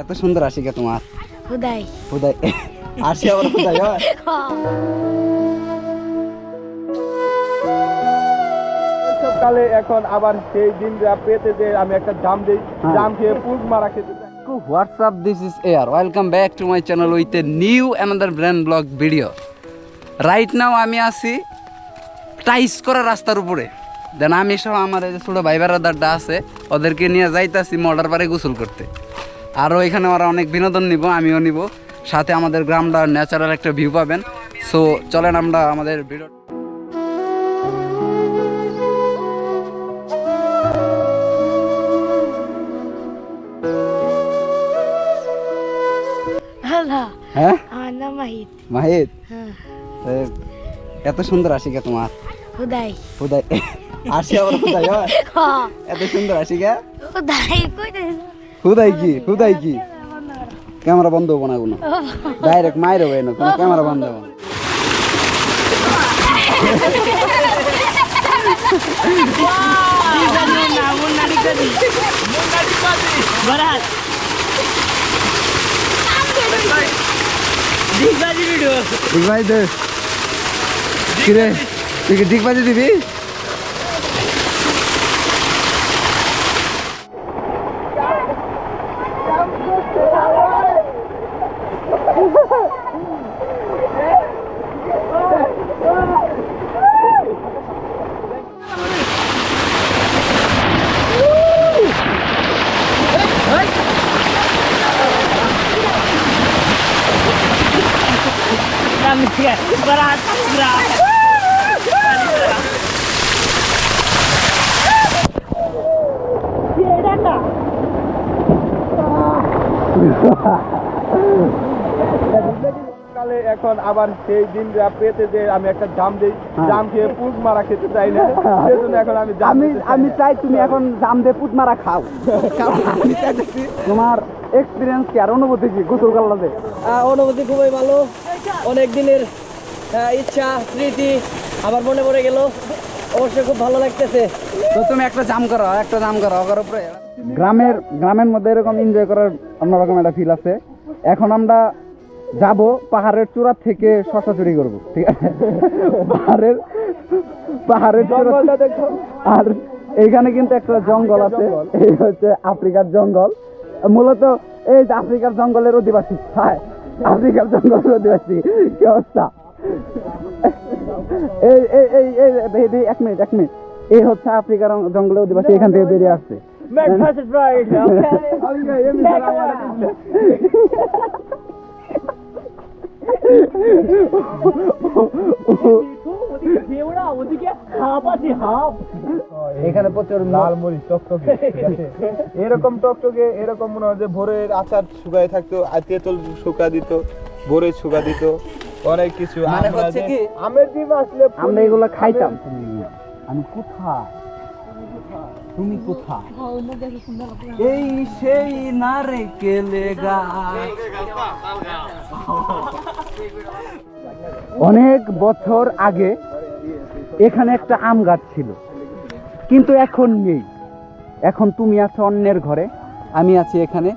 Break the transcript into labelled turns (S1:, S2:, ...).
S1: এত সুন্দর আসি কে তোমার
S2: হুদাই
S1: হুদাই আসি আবার হুদাই হয়
S3: সকালে এখন আবার সেই দিন পেতে যে আমি একটা জাম দেই জাম খেয়ে পুক মারা খেতে চাই।
S1: What's up, this is Air. Welcome back to my channel with a new another brand vlog video. Right now আমি আছি টাইস করা রাস্তার উপরে। দেন আমি সব আমার এই যে ছোট ভাই ব্রাদারটা আছে ওদেরকে নিয়ে যাইতাছি মর্ডার পারে গোসল করতে। আরও এখানে ওরা অনেক বিনোদন নিব, আমিও নিব, সাথে আমাদের গ্রামটা ন্যাচারাল একটা ভিউ পাবেন। সো চলেন আমরা আমাদের ভিডিও হ্যাঁ
S2: আমার নাম মাহিদ।
S1: মাহিদ,
S2: হ্যাঁ
S1: এত সুন্দর আসি কে তোমার
S2: হুদাই
S1: হুদাই আসি আবার হুদাই হয় এত সুন্দর আসি কে
S2: হুদাই কইতে
S1: হুদাই কি হুদাই কি ক্যামেরা বন্ধ হবো না কোনো ডাইরেক্ট মাইর হবে না কোনো ক্যামেরা বন্ধ হবো না ভাই দে কিরে তুই কি ঠিক বাজে দিবি
S3: সকালে এখন আবার সেই দিন পেতে যে আমি একটা জাম দেই জাম খেয়ে পুক মারা খেতে চাই না, সেজন্য এখন
S1: আমি চাই তুমি এখন জাম দিয়ে পুট মারা খাও। আমি চাইতেছি তোমার এক্সপিরিয়েন্স কি আর অনুভূতি কি গোসল করলাতে?
S4: অনুভূতি খুবই ভালো, অনেক দিনের ইচ্ছা স্মৃতি আবার মনে পড়ে গেল, অবশ্যই খুব ভালো লাগতেছে।
S1: তো তুমি একটা জাম করো ওর উপরে গ্রামের মধ্যে এরকম এনজয় করার অন্যরকম একটা ফিল আছে। এখন আমরা যাব পাহাড়ের চূড়া থেকে শশা চুরি করবো, ঠিক আছে? পাহাড়ের জঙ্গলটা দেখো। আর এইখানে কিন্তু একটা জঙ্গল আছে, এই হচ্ছে আফ্রিকার জঙ্গল। মূলত এই যে আফ্রিকার জঙ্গলের অধিবাসী, হ্যাঁ আফ্রিকার জঙ্গলের অধিবাসী। কি অবস্থা? এই এক মিনিট এই হচ্ছে আফ্রিকার জঙ্গলের অধিবাসী, এখান থেকে বেরিয়ে আসছে। এখানে প্রচুর
S3: লাল মরিচ টকটকে, এরকম টকটকে, এরকম মনে হয় যে ভোরের আচার শুকায় থাকতো, তেঁতুল শুকা দিত, ভোরে শুকা দিত, অনেক কিছু।
S1: মানে হচ্ছে কি
S3: আমের দিন আসলে
S1: আমরা এগুলো খাইতাম। আমি কোথায়, তুমি কোথায়? এই সেই নারকেলে গাছ। অনেক বছর আগে এখানে একটা আম গাছ ছিল, কিন্তু এখন নেই। এখন তুমি আছো অন্যের ঘরে, আমি আছি এখানে।